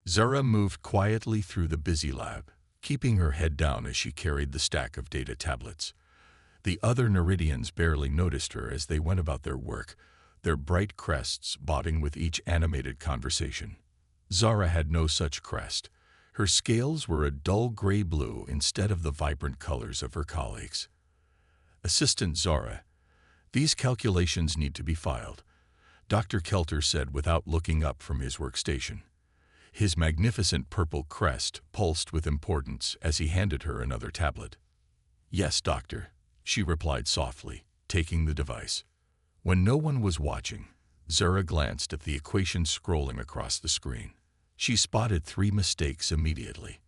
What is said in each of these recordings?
Zara moved quietly through the busy lab, keeping her head down as she carried the stack of data tablets. The other Neridians barely noticed her as they went about their work, their bright crests bobbing with each animated conversation. Zara had no such crest. Her scales were a dull gray-blue instead of the vibrant colors of her colleagues. "Assistant Zara, these calculations need to be filed," Dr. Kelter said without looking up from his workstation. His magnificent purple crest pulsed with importance as he handed her another tablet. "Yes, doctor," she replied softly, taking the device. When no one was watching, Zara glanced at the equations scrolling across the screen. She spotted 3 mistakes immediately.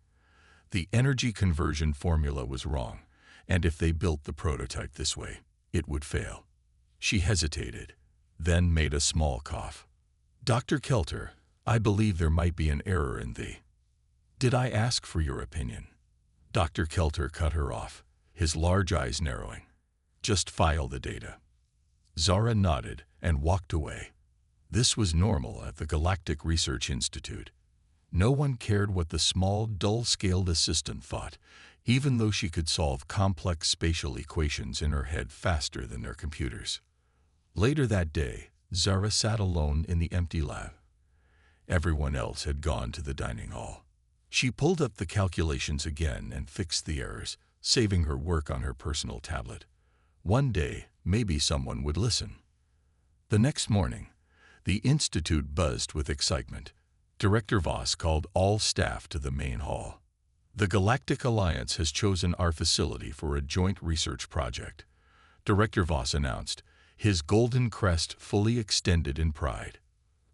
The energy conversion formula was wrong, and if they built the prototype this way, it would fail. She hesitated, then made a small cough. "Dr. Kelter, I believe there might be an error in the—" "Did I ask for your opinion?" Dr. Kelter cut her off, his large eyes narrowing. "Just file the data." Zara nodded and walked away. This was normal at the Galactic Research Institute. No one cared what the small, dull-scaled assistant thought, even though she could solve complex spatial equations in her head faster than their computers. Later that day, Zara sat alone in the empty lab. Everyone else had gone to the dining hall. She pulled up the calculations again and fixed the errors, saving her work on her personal tablet. One day, maybe someone would listen. The next morning, the institute buzzed with excitement. Director Voss called all staff to the main hall. "The Galactic Alliance has chosen our facility for a joint research project," Director Voss announced, his golden crest fully extended in pride.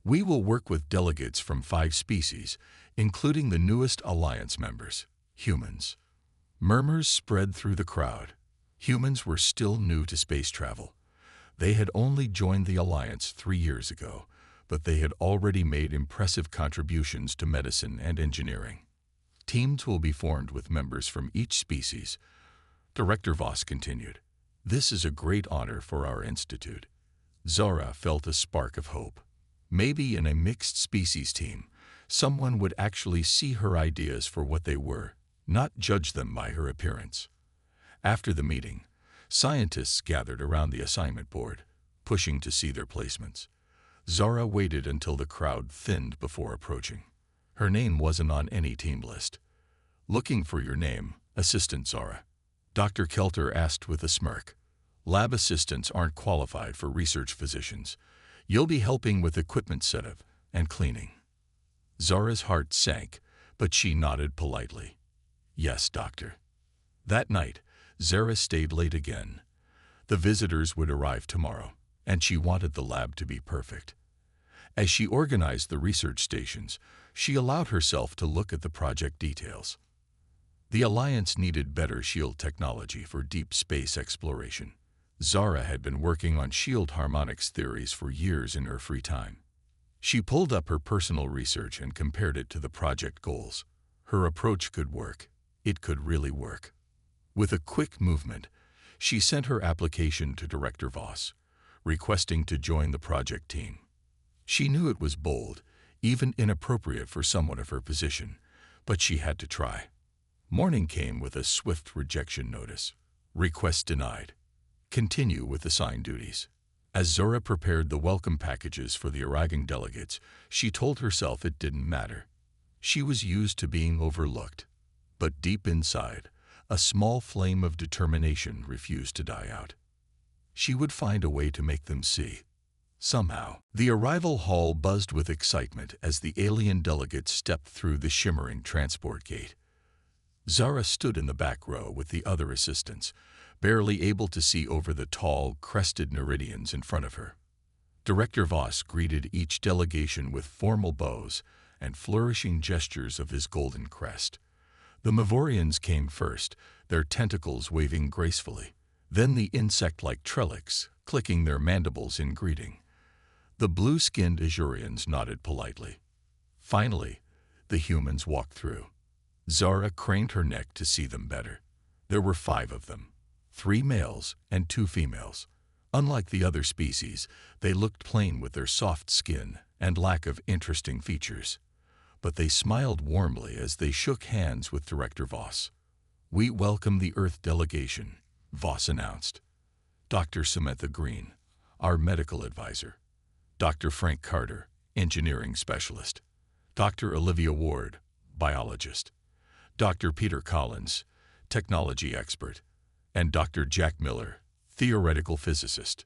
"We will work with delegates from 5 species, including the newest Alliance members, humans." Murmurs spread through the crowd. Humans were still new to space travel. They had only joined the Alliance 3 years ago, but they had already made impressive contributions to medicine and engineering. "Teams will be formed with members from each species," Director Voss continued. "This is a great honor for our institute." Zara felt a spark of hope. Maybe in a mixed species team, someone would actually see her ideas for what they were, not judge them by her appearance. After the meeting, scientists gathered around the assignment board, pushing to see their placements. Zara waited until the crowd thinned before approaching. Her name wasn't on any team list. "Looking for your name, Assistant Zara," Dr. Kelter asked with a smirk. "Lab assistants aren't qualified for research physicians. You'll be helping with equipment setup and cleaning." Zara's heart sank, but she nodded politely. "Yes, doctor." That night, Zara stayed late again. The visitors would arrive tomorrow, and she wanted the lab to be perfect. As she organized the research stations, she allowed herself to look at the project details. The Alliance needed better shield technology for deep space exploration. Zara had been working on shield harmonics theories for years in her free time. She pulled up her personal research and compared it to the project goals. Her approach could work. It could really work. With a quick movement, she sent her application to Director Voss, requesting to join the project team. She knew it was bold, even inappropriate for someone of her position, but she had to try. Morning came with a swift rejection notice. "Request denied. Continue with assigned duties." As Zara prepared the welcome packages for the arriving delegates, she told herself it didn't matter. She was used to being overlooked. But deep inside, a small flame of determination refused to die out. She would find a way to make them see. Somehow, the arrival hall buzzed with excitement as the alien delegates stepped through the shimmering transport gate. Zara stood in the back row with the other assistants, barely able to see over the tall, crested Neridians in front of her. Director Voss greeted each delegation with formal bows and flourishing gestures of his golden crest. The Mavorians came first, their tentacles waving gracefully, then the insect-like Trellics, clicking their mandibles in greeting. The blue-skinned Azurians nodded politely. Finally, the humans walked through. Zara craned her neck to see them better. There were 5 of them, 3 males and 2 females. Unlike the other species, they looked plain with their soft skin and lack of interesting features. but they smiled warmly as they shook hands with Director Voss. "We welcome the Earth delegation," Voss announced. Dr. Samantha Green, our medical advisor. Dr. Frank Carter, engineering specialist. Dr. Olivia Ward, biologist. Dr. Peter Collins, technology expert. And Dr. Jack Miller, theoretical physicist.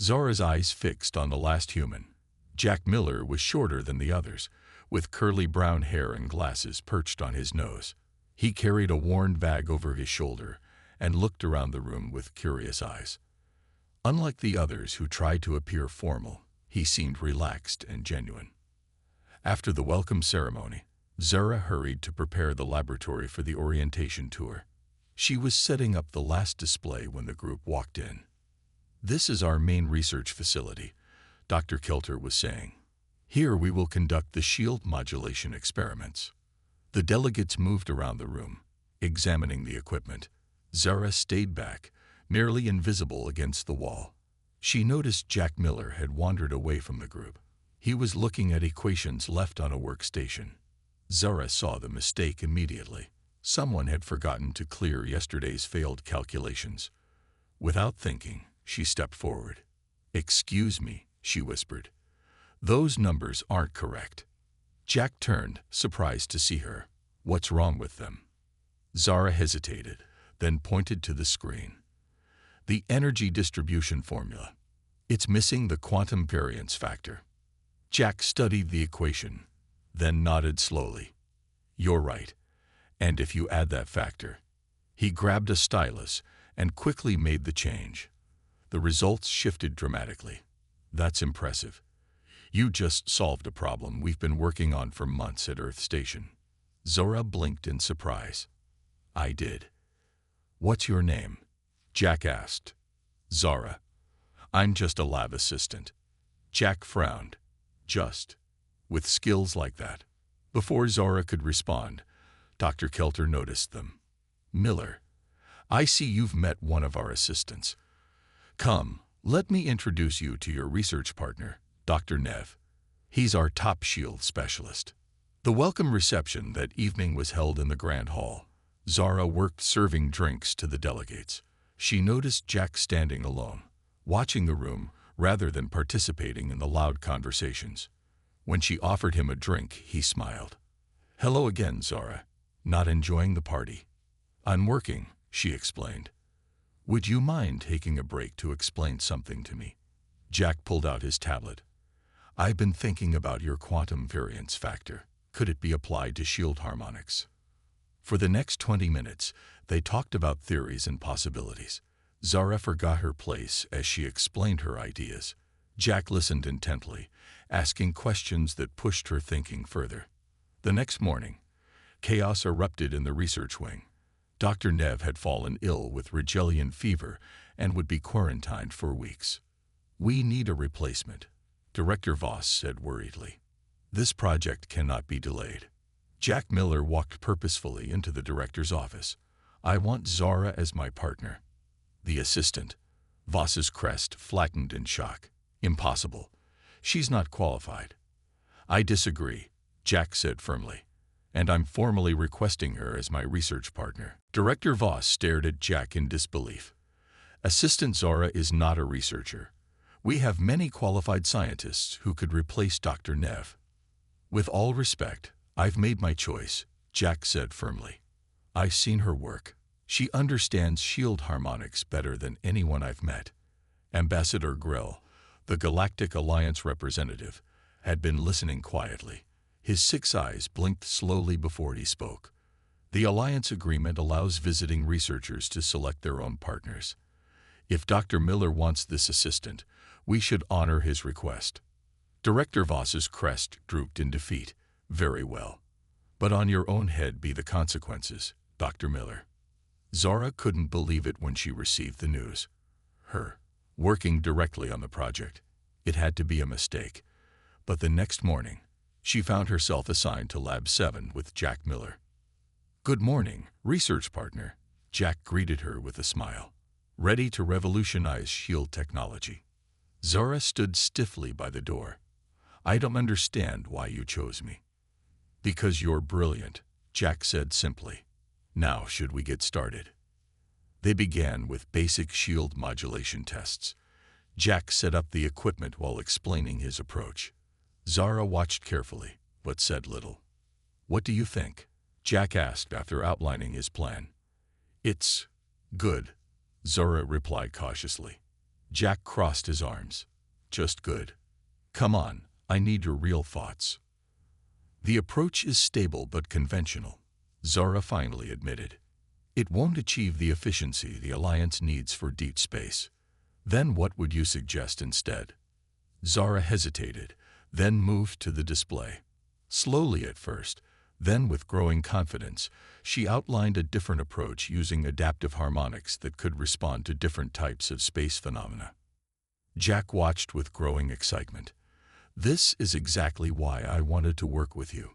Zora's eyes fixed on the last human. Jack Miller was shorter than the others, with curly brown hair and glasses perched on his nose. He carried a worn bag over his shoulder and looked around the room with curious eyes. Unlike the others who tried to appear formal, he seemed relaxed and genuine. After the welcome ceremony, Zora hurried to prepare the laboratory for the orientation tour. She was setting up the last display when the group walked in. "This is our main research facility," Dr. Kelter was saying. "Here we will conduct the shield modulation experiments." The delegates moved around the room, examining the equipment. Zora stayed back, nearly invisible against the wall. She noticed Jack Miller had wandered away from the group. He was looking at equations left on a workstation. Zora saw the mistake immediately. Someone had forgotten to clear yesterday's failed calculations. Without thinking, she stepped forward. "Excuse me," she whispered. "Those numbers aren't correct." Jack turned, surprised to see her. "What's wrong with them?" Zora hesitated, then pointed to the screen. "The energy distribution formula. It's missing the quantum variance factor." Jack studied the equation, then nodded slowly. "You're right. And if you add that factor..." He grabbed a stylus and quickly made the change. The results shifted dramatically. "That's impressive. You just solved a problem we've been working on for months at Earth Station." Zora blinked in surprise. "I did." "What's your name?" Jack asked. "Zora. I'm just a lab assistant." Jack frowned. "Just? With skills like that?" Before Zora could respond, Dr. Kelter noticed them. "Miller, I see you've met one of our assistants. Come, let me introduce you to your research partner, Dr. Nev. He's our top shield specialist." The welcome reception that evening was held in the Grand Hall. Zora worked serving drinks to the delegates. She noticed Jack standing alone, watching the room rather than participating in the loud conversations. When she offered him a drink, he smiled. "Hello again, Zora. Not enjoying the party?" "I'm working," she explained. "Would you mind taking a break to explain something to me?" Jack pulled out his tablet. "I've been thinking about your quantum variance factor. Could it be applied to shield harmonics?" For the next 20 minutes, they talked about theories and possibilities. Zora forgot her place as she explained her ideas. Jack listened intently, asking questions that pushed her thinking further. The next morning, chaos erupted in the research wing. Dr. Nev had fallen ill with Rigelian fever and would be quarantined for weeks. "We need a replacement," Director Voss said worriedly. "This project cannot be delayed." Jack Miller walked purposefully into the director's office. "I want Zora as my partner." The assistant, Voss's crest flattened in shock. "Impossible. She's not qualified." "I disagree," Jack said firmly, "and I'm formally requesting her as my research partner." Director Voss stared at Jack in disbelief. "Assistant Zora is not a researcher. We have many qualified scientists who could replace Dr. Nev." "With all respect, I've made my choice," Jack said firmly. "I've seen her work. She understands shield harmonics better than anyone I've met." Ambassador Grell, the Galactic Alliance representative, had been listening quietly. His 6 eyes blinked slowly before he spoke. "The Alliance agreement allows visiting researchers to select their own partners. If Dr. Miller wants this assistant, we should honor his request." Director Voss's crest drooped in defeat. "Very well. But on your own head be the consequences, Dr. Miller." Zora couldn't believe it when she received the news. Her working directly on the project. It had to be a mistake. But the next morning, she found herself assigned to Lab 7 with Jack Miller. "Good morning, research partner," Jack greeted her with a smile. "Ready to revolutionize shield technology." Zora stood stiffly by the door. "I don't understand why you chose me." Because you're brilliant, Jack said simply. Now should we get started? They began with basic shield modulation tests. Jack set up the equipment while explaining his approach. Zara watched carefully, but said little. What do you think? Jack asked after outlining his plan. It's good, Zara replied cautiously. Jack crossed his arms. Just good. Come on, I need your real thoughts. The approach is stable but conventional, Zara finally admitted. It won't achieve the efficiency the Alliance needs for deep space. Then what would you suggest instead? Zara hesitated, then moved to the display. Slowly at first, then with growing confidence, she outlined a different approach using adaptive harmonics that could respond to different types of space phenomena. Jack watched with growing excitement. This is exactly why I wanted to work with you.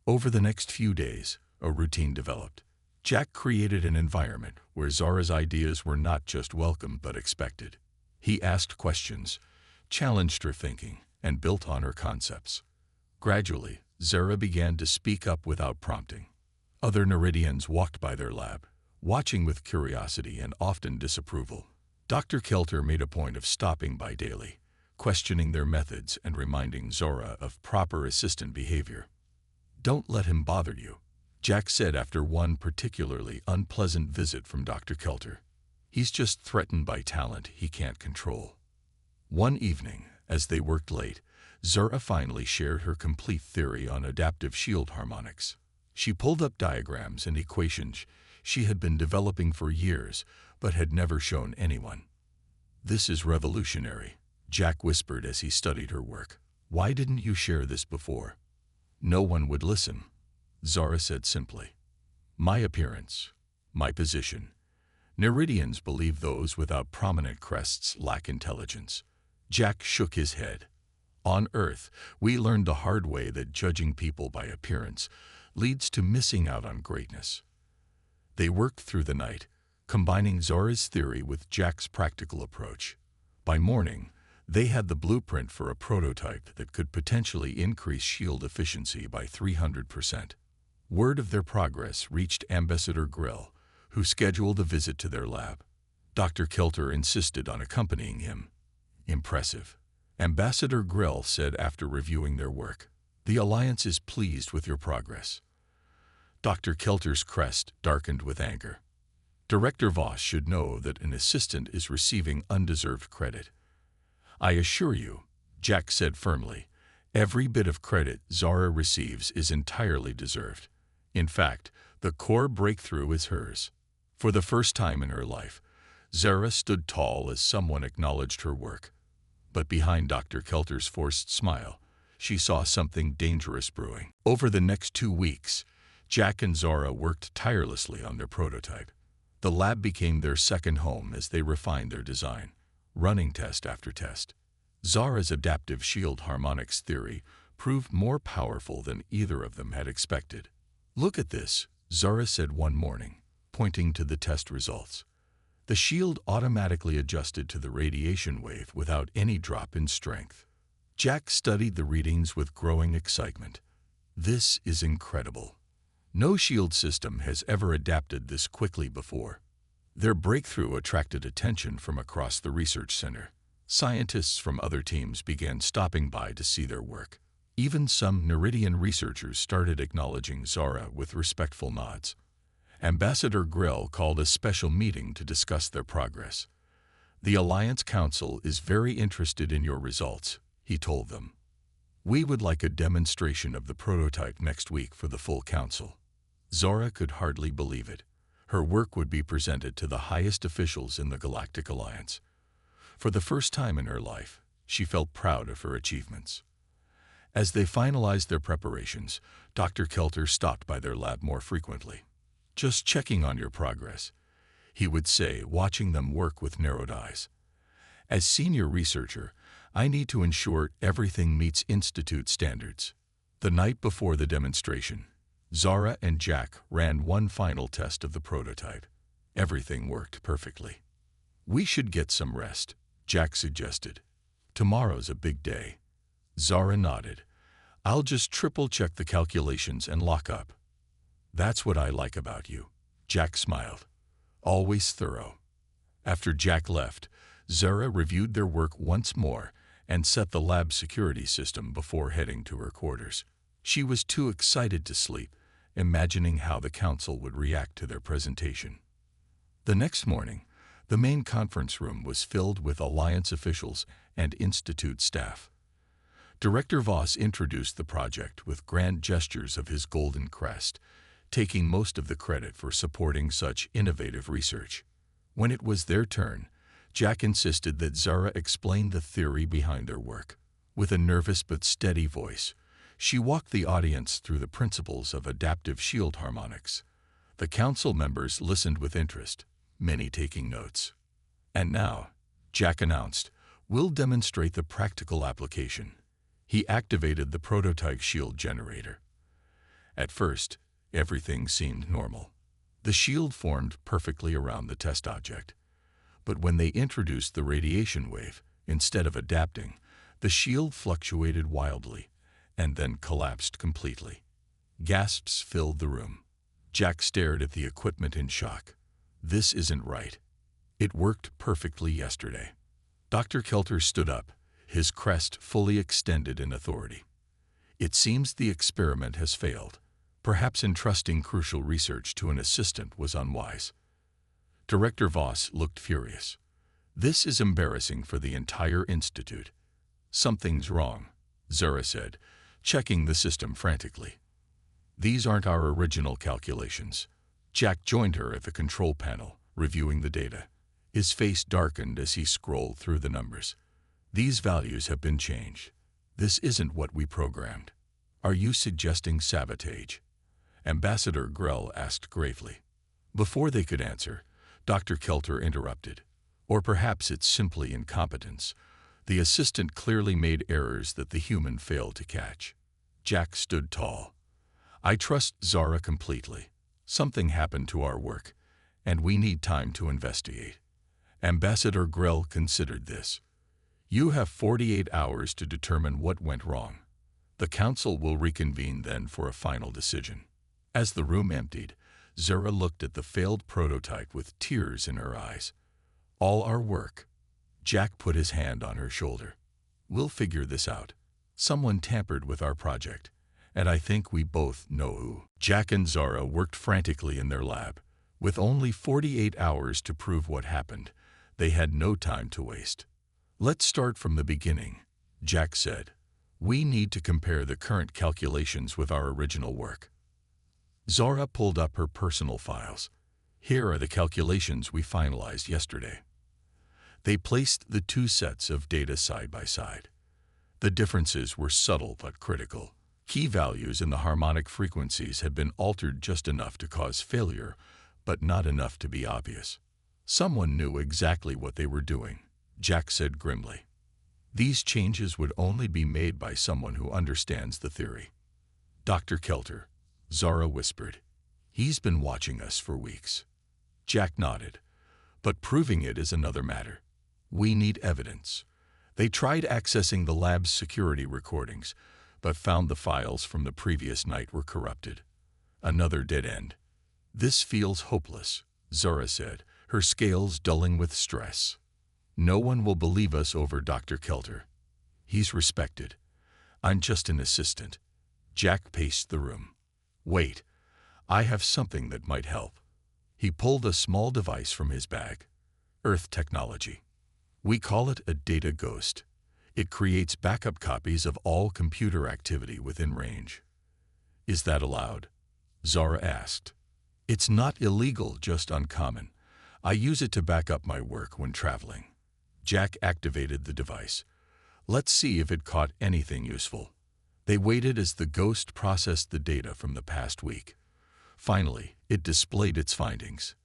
Over the next few days, a routine developed. Jack created an environment where Zara's ideas were not just welcome but expected. He asked questions, challenged her thinking, and built on her concepts. Gradually, Zara began to speak up without prompting. Other Neridians walked by their lab, watching with curiosity and often disapproval. Dr. Kelter made a point of stopping by daily, questioning their methods and reminding Zara of proper assistant behavior. Don't let him bother you, Jack said after one particularly unpleasant visit from Dr. Kelter. He's just threatened by talent he can't control. One evening, as they worked late, Zara finally shared her complete theory on adaptive shield harmonics. She pulled up diagrams and equations she had been developing for years but had never shown anyone. This is revolutionary, Jack whispered as he studied her work. Why didn't you share this before? No one would listen, Zara said simply. My appearance, my position. Neridians believe those without prominent crests lack intelligence. Jack shook his head. On Earth, we learned the hard way that judging people by appearance leads to missing out on greatness. They worked through the night, combining Zara's theory with Jack's practical approach. By morning, they had the blueprint for a prototype that could potentially increase shield efficiency by 300%. Word of their progress reached Ambassador Grill, who scheduled a visit to their lab. Dr. Kelter insisted on accompanying him. Impressive, Ambassador Grill said after reviewing their work. The Alliance is pleased with your progress. Dr. Kelter's crest darkened with anger. Director Voss should know that an assistant is receiving undeserved credit. I assure you, Jack said firmly, every bit of credit Zara receives is entirely deserved. In fact, the core breakthrough is hers. For the first time in her life, Zara stood tall as someone acknowledged her work. But behind Dr. Kelter's forced smile, she saw something dangerous brewing. Over the next 2 weeks, Jack and Zara worked tirelessly on their prototype. The lab became their second home as they refined their design, running test after test. Zara's adaptive shield harmonics theory proved more powerful than either of them had expected. Look at this, Zara said one morning, pointing to the test results. The shield automatically adjusted to the radiation wave without any drop in strength. Jack studied the readings with growing excitement. This is incredible. No shield system has ever adapted this quickly before. Their breakthrough attracted attention from across the research center. Scientists from other teams began stopping by to see their work. Even some Neridian researchers started acknowledging Zara with respectful nods. Ambassador Grill called a special meeting to discuss their progress. The Alliance Council is very interested in your results, he told them. We would like a demonstration of the prototype next week for the full council. Zara could hardly believe it. Her work would be presented to the highest officials in the Galactic Alliance. For the first time in her life, she felt proud of her achievements. As they finalized their preparations, Dr. Kelter stopped by their lab more frequently. Just checking on your progress, he would say, watching them work with narrowed eyes. As senior researcher, I need to ensure everything meets Institute standards. The night before the demonstration, Zara and Jack ran one final test of the prototype. Everything worked perfectly. We should get some rest, Jack suggested. Tomorrow's a big day. Zara nodded. I'll just triple-check the calculations and lock up. That's what I like about you. Jack smiled. Always thorough. After Jack left, Zara reviewed their work once more and set the lab security system before heading to her quarters. She was too excited to sleep, imagining how the council would react to their presentation. The next morning, the main conference room was filled with Alliance officials and Institute staff. Director Voss introduced the project with grand gestures of his golden crest, taking most of the credit for supporting such innovative research. When it was their turn, Jack insisted that Zara explain the theory behind their work. With a nervous but steady voice, she walked the audience through the principles of adaptive shield harmonics. The council members listened with interest, many taking notes. And now, Jack announced, we'll demonstrate the practical application. He activated the prototype shield generator. At first, everything seemed normal. The shield formed perfectly around the test object. But when they introduced the radiation wave, instead of adapting, the shield fluctuated wildly and then collapsed completely. Gasps filled the room. Jack stared at the equipment in shock. This isn't right. It worked perfectly yesterday. Dr. Kelter stood up, his crest fully extended in authority. It seems the experiment has failed. Perhaps entrusting crucial research to an assistant was unwise. Director Voss looked furious. This is embarrassing for the entire institute. Something's wrong, Zara said, checking the system frantically. These aren't our original calculations. Jack joined her at the control panel, reviewing the data. His face darkened as he scrolled through the numbers. These values have been changed. This isn't what we programmed. Are you suggesting sabotage? Ambassador Grell asked gravely. Before they could answer, Dr. Kelter interrupted. Or perhaps it's simply incompetence. The assistant clearly made errors that the human failed to catch. Jack stood tall. I trust Zara completely. Something happened to our work, and we need time to investigate. Ambassador Grell considered this. You have 48 hours to determine what went wrong. The council will reconvene then for a final decision. As the room emptied, Zara looked at the failed prototype with tears in her eyes. All our work. Jack put his hand on her shoulder. We'll figure this out. Someone tampered with our project, and I think we both know who. Jack and Zara worked frantically in their lab. With only 48 hours to prove what happened, they had no time to waste. Let's start from the beginning, Jack said. We need to compare the current calculations with our original work. Zara pulled up her personal files. Here are the calculations we finalized yesterday. They placed the two sets of data side by side. The differences were subtle but critical. Key values in the harmonic frequencies had been altered just enough to cause failure, but not enough to be obvious. Someone knew exactly what they were doing, Jack said grimly. These changes would only be made by someone who understands the theory. Dr. Kelter, Zara whispered. He's been watching us for weeks. Jack nodded. But proving it is another matter. We need evidence. They tried accessing the lab's security recordings, but found the files from the previous night were corrupted. Another dead end. This feels hopeless, Zara said, her scales dulling with stress. No one will believe us over Dr. Kelter. He's respected. I'm just an assistant. Jack paced the room. Wait, I have something that might help. He pulled a small device from his bag. Earth technology. We call it a data ghost. It creates backup copies of all computer activity within range. Is that allowed? Zara asked. It's not illegal, just uncommon. I use it to back up my work when traveling. Jack activated the device. Let's see if it caught anything useful. They waited as the ghost processed the data from the past week. Finally, it displayed its findings.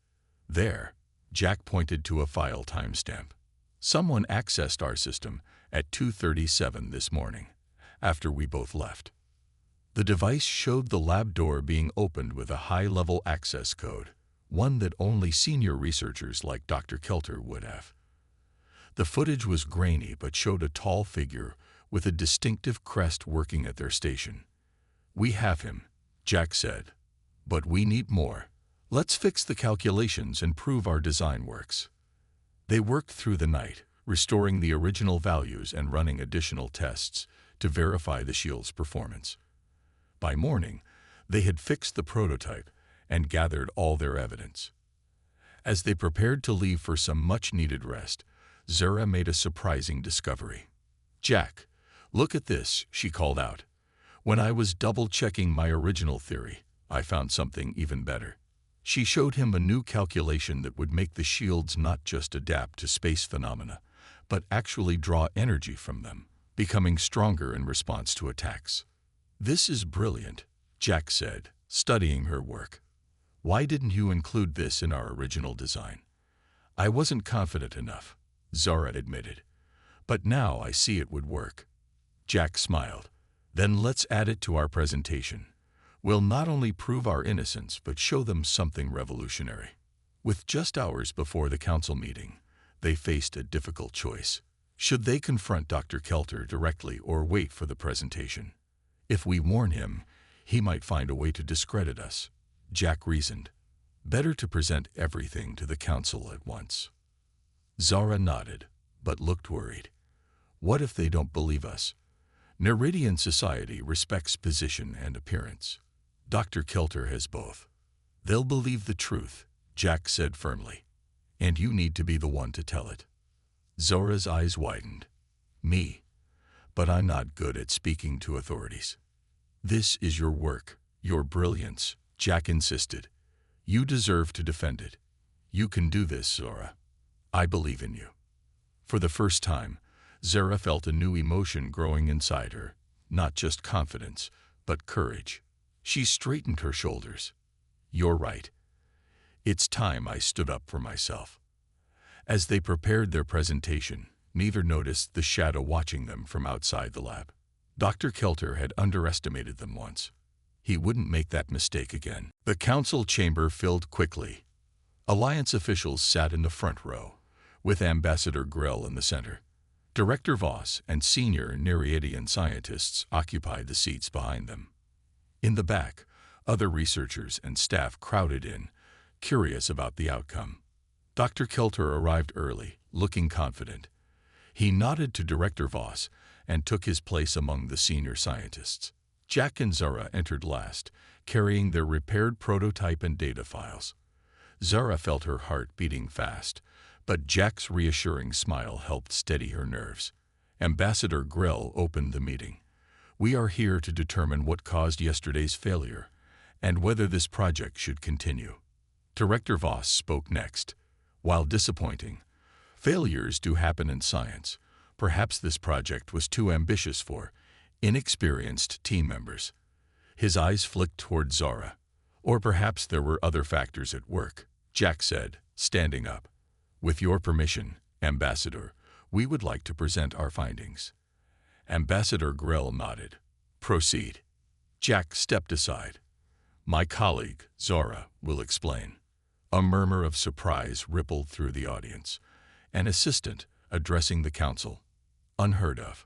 There, Jack pointed to a file timestamp. Someone accessed our system at 2:37 this morning, after we both left. The device showed the lab door being opened with a high-level access code, one that only senior researchers like Dr. Kelter would have. The footage was grainy but showed a tall figure with a distinctive crest working at their station. "We have him," Jack said. "But we need more. Let's fix the calculations and prove our design works." They worked through the night, restoring the original values and running additional tests to verify the shield's performance. By morning, they had fixed the prototype and gathered all their evidence. As they prepared to leave for some much-needed rest, Zura made a surprising discovery. "Jack, look at this," she called out. "When I was double-checking my original theory, I found something even better." She showed him a new calculation that would make the shields not just adapt to space phenomena, but actually draw energy from them, becoming stronger in response to attacks. "This is brilliant," Jack said, studying her work. "Why didn't you include this in our original design?" "I wasn't confident enough," Zara admitted. "But now I see it would work." Jack smiled. "Then let's add it to our presentation. We'll not only prove our innocence, but show them something revolutionary." With just hours before the council meeting, they faced a difficult choice. Should they confront Dr. Kelter directly or wait for the presentation? "If we warn him, he might find a way to discredit us," Jack reasoned. "Better to present everything to the council at once." Zara nodded, but looked worried. "What if they don't believe us? Neridian society respects position and appearance. Dr. Kelter has both." "They'll believe the truth," Jack said firmly. "And you need to be the one to tell it." Zora's eyes widened. "Me? But I'm not good at speaking to authorities." "This is your work, your brilliance," Jack insisted. "You deserve to defend it. You can do this, Zora. I believe in you." For the first time, Zara felt a new emotion growing inside her, not just confidence, but courage. She straightened her shoulders. "You're right. It's time I stood up for myself." As they prepared their presentation, neither noticed the shadow watching them from outside the lab. Dr. Kelter had underestimated them once. He wouldn't make that mistake again. The council chamber filled quickly. Alliance officials sat in the front row, with Ambassador Grell in the center. Director Voss and senior Neridian scientists occupied the seats behind them. In the back, other researchers and staff crowded in, curious about the outcome. Dr. Kelter arrived early, looking confident. He nodded to Director Voss and took his place among the senior scientists. Jack and Zara entered last, carrying their repaired prototype and data files. Zara felt her heart beating fast, but Jack's reassuring smile helped steady her nerves. Ambassador Grell opened the meeting. "We are here to determine what caused yesterday's failure and whether this project should continue." Director Voss spoke next. "While disappointing, failures do happen in science. Perhaps this project was too ambitious for inexperienced team members." His eyes flicked toward Zara. "Or perhaps there were other factors at work," Jack said, standing up. "With your permission, Ambassador, we would like to present our findings." Ambassador Grell nodded. "Proceed." Jack stepped aside. "My colleague, Zara, will explain." A murmur of surprise rippled through the audience. An assistant addressing the council. Unheard of.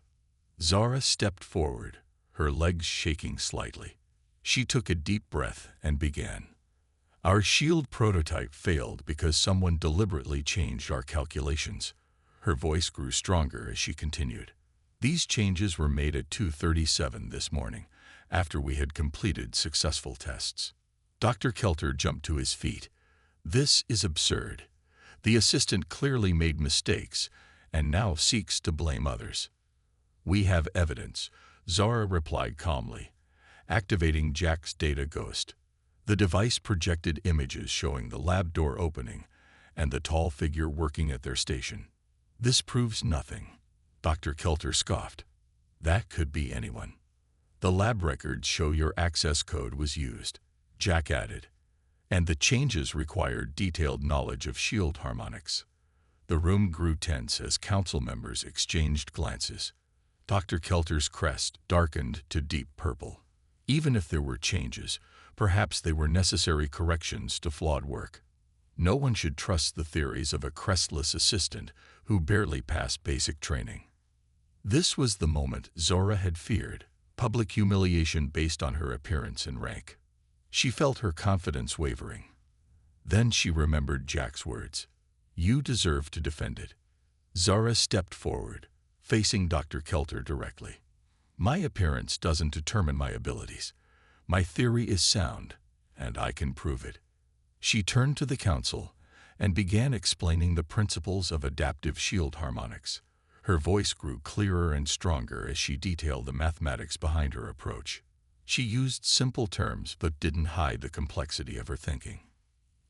Zara stepped forward, her legs shaking slightly. She took a deep breath and began. "Our shield prototype failed because someone deliberately changed our calculations." Her voice grew stronger as she continued. "These changes were made at 2:37 this morning, after we had completed successful tests." Dr. Kelter jumped to his feet. "This is absurd. The assistant clearly made mistakes and now seeks to blame others." "We have evidence," Zara replied calmly, activating Jack's data ghost. The device projected images showing the lab door opening and the tall figure working at their station. "This proves nothing," Dr. Kelter scoffed. "That could be anyone." "The lab records show your access code was used," Jack added, "and the changes required detailed knowledge of shield harmonics." The room grew tense as council members exchanged glances. Dr. Kelter's crest darkened to deep purple. Even if there were changes, perhaps they were necessary corrections to flawed work. No one should trust the theories of a crestless assistant who barely passed basic training. This was the moment Zora had feared, public humiliation based on her appearance and rank. She felt her confidence wavering. Then she remembered Jack's words. "You deserve to defend it." Zara stepped forward, facing Dr. Kelter directly. "My appearance doesn't determine my abilities. My theory is sound, and I can prove it." She turned to the council and began explaining the principles of adaptive shield harmonics. Her voice grew clearer and stronger as she detailed the mathematics behind her approach. She used simple terms but didn't hide the complexity of her thinking.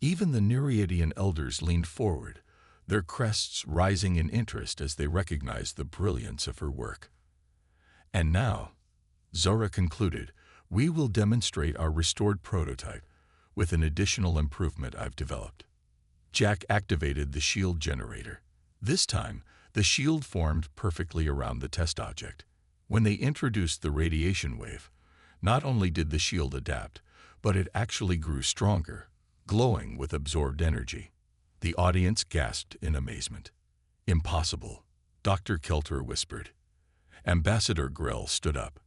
Even the Nereidian elders leaned forward, their crests rising in interest as they recognized the brilliance of her work. "And now," Zora concluded, "we will demonstrate our restored prototype with an additional improvement I've developed." Jack activated the shield generator. This time, the shield formed perfectly around the test object. When they introduced the radiation wave, not only did the shield adapt, but it actually grew stronger, glowing with absorbed energy. The audience gasped in amazement. "Impossible," Dr. Kelter whispered. Ambassador Grell stood up.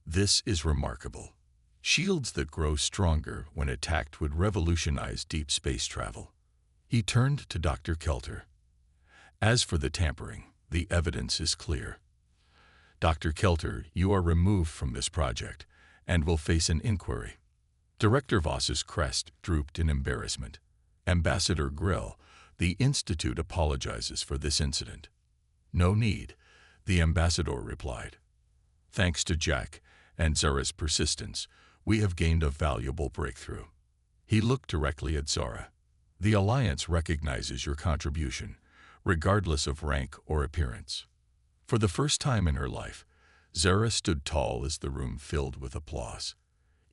"This is remarkable. Shields that grow stronger when attacked would revolutionize deep space travel." He turned to Dr. Kelter. "As for the tampering, the evidence is clear. Dr. Kelter, you are removed from this project and will face an inquiry." Director Voss's crest drooped in embarrassment. "Ambassador Grell, the Institute apologizes for this incident." "No need," the ambassador replied. "Thanks to Jack and Zara's persistence, we have gained a valuable breakthrough." He looked directly at Zara. "The Alliance recognizes your contribution, regardless of rank or appearance." For the first time in her life, Zara stood tall as the room filled with applause.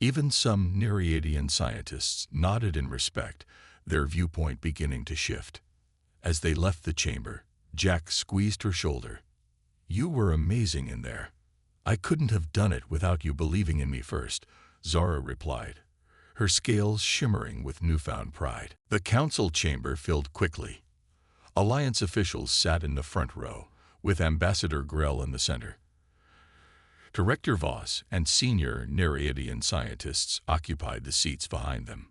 Even some Nereidian scientists nodded in respect, their viewpoint beginning to shift. As they left the chamber, Jack squeezed her shoulder. "You were amazing in there." "I couldn't have done it without you believing in me first," Zara replied, her scales shimmering with newfound pride. The council chamber filled quickly. Alliance officials sat in the front row, with Ambassador Grell in the center. Director Voss and senior Nereidian scientists occupied the seats behind them.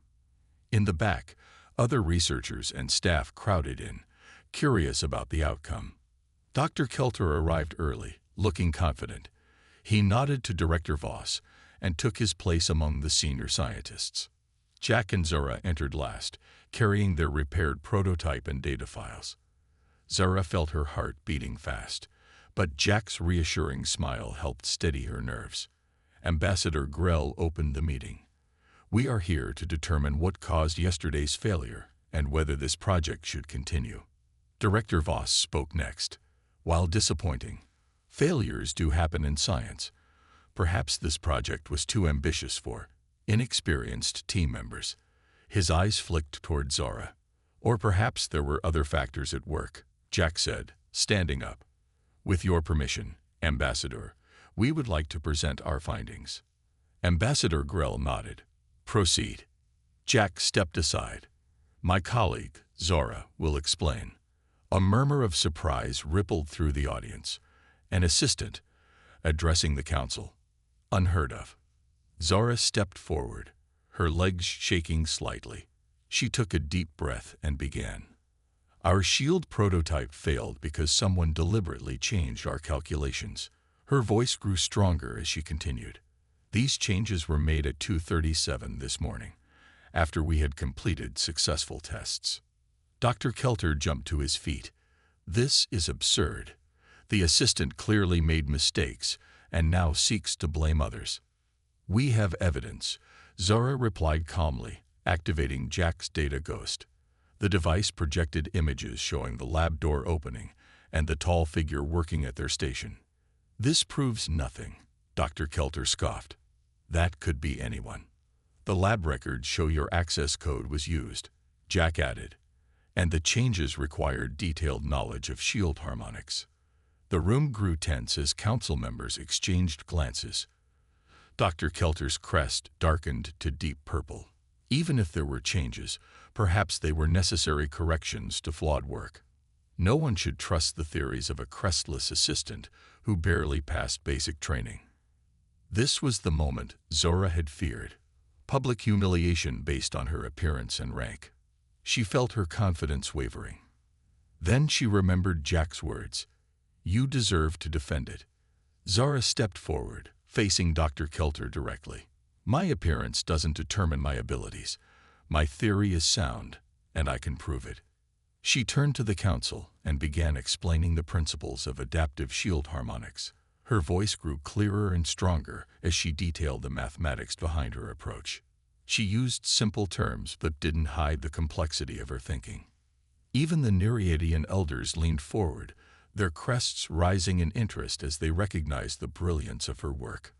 In the back, other researchers and staff crowded in, curious about the outcome. Dr. Kelter arrived early, looking confident. He nodded to Director Voss and took his place among the senior scientists. Jack and Zara entered last, carrying their repaired prototype and data files. Zara felt her heart beating fast, but Jack's reassuring smile helped steady her nerves. Ambassador Grell opened the meeting. "We are here to determine what caused yesterday's failure and whether this project should continue." Director Voss spoke next. "While disappointing, failures do happen in science. Perhaps this project was too ambitious for inexperienced team members." His eyes flicked toward Zara. "Or perhaps there were other factors at work," Jack said, standing up. "With your permission, Ambassador, we would like to present our findings." Ambassador Grell nodded. "Proceed." Jack stepped aside. "My colleague, Zara, will explain." A murmur of surprise rippled through the audience. An assistant, addressing the council. Unheard of. Zara stepped forward, her legs shaking slightly. She took a deep breath and began. "Our shield prototype failed because someone deliberately changed our calculations." Her voice grew stronger as she continued. "These changes were made at 2:37 this morning, after we had completed successful tests." Dr. Kelter jumped to his feet. "This is absurd. The assistant clearly made mistakes and now seeks to blame others." "We have evidence," Zara replied calmly, activating Jack's data ghost. The device projected images showing the lab door opening and the tall figure working at their station. "This proves nothing," Dr. Kelter scoffed. "That could be anyone." "The lab records show your access code was used," Jack added, "and the changes required detailed knowledge of shield harmonics." The room grew tense as council members exchanged glances. Dr. Kelter's crest darkened to deep purple. Even if there were changes, perhaps they were necessary corrections to flawed work. No one should trust the theories of a crestless assistant who barely passed basic training. This was the moment Zora had feared. Public humiliation based on her appearance and rank. She felt her confidence wavering. Then she remembered Jack's words, "You deserve to defend it." Zara stepped forward, facing Dr. Kelter directly. "My appearance doesn't determine my abilities. My theory is sound, and I can prove it." She turned to the council and began explaining the principles of adaptive shield harmonics. Her voice grew clearer and stronger as she detailed the mathematics behind her approach. She used simple terms but didn't hide the complexity of her thinking. Even the Nereidian elders leaned forward, their crests rising in interest as they recognized the brilliance of her work.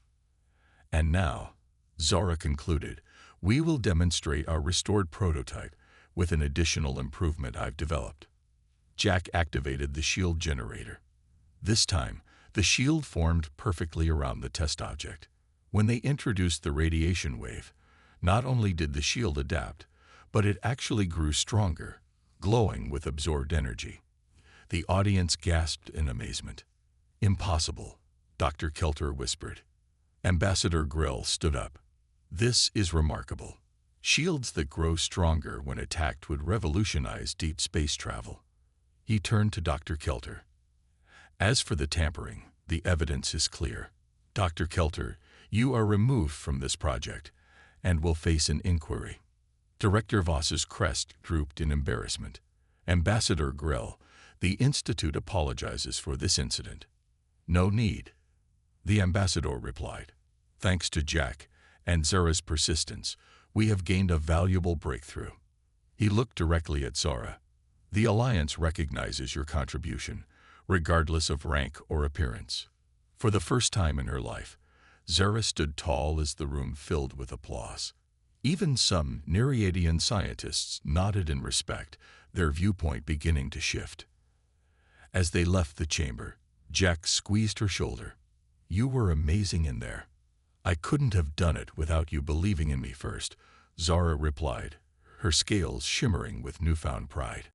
"And now," Zora concluded, "we will demonstrate our restored prototype with an additional improvement I've developed." Jack activated the shield generator. This time, the shield formed perfectly around the test object. When they introduced the radiation wave, not only did the shield adapt, but it actually grew stronger, glowing with absorbed energy. The audience gasped in amazement. "Impossible," Dr. Kelter whispered. Ambassador Grill stood up. "This is remarkable. Shields that grow stronger when attacked would revolutionize deep space travel." He turned to Dr. Kelter. "As for the tampering, the evidence is clear. Dr. Kelter, you are removed from this project and will face an inquiry." Director Voss's crest drooped in embarrassment. "Ambassador Grill, the Institute apologizes for this incident." "No need," the ambassador replied. "Thanks to Jack and Zora's persistence, we have gained a valuable breakthrough." He looked directly at Zora. "The Alliance recognizes your contribution, regardless of rank or appearance." For the first time in her life, Zora stood tall as the room filled with applause. Even some Nereidian scientists nodded in respect, their viewpoint beginning to shift. As they left the chamber, Jack squeezed her shoulder. "You were amazing in there." "I couldn't have done it without you believing in me first," Zora replied, her scales shimmering with newfound pride.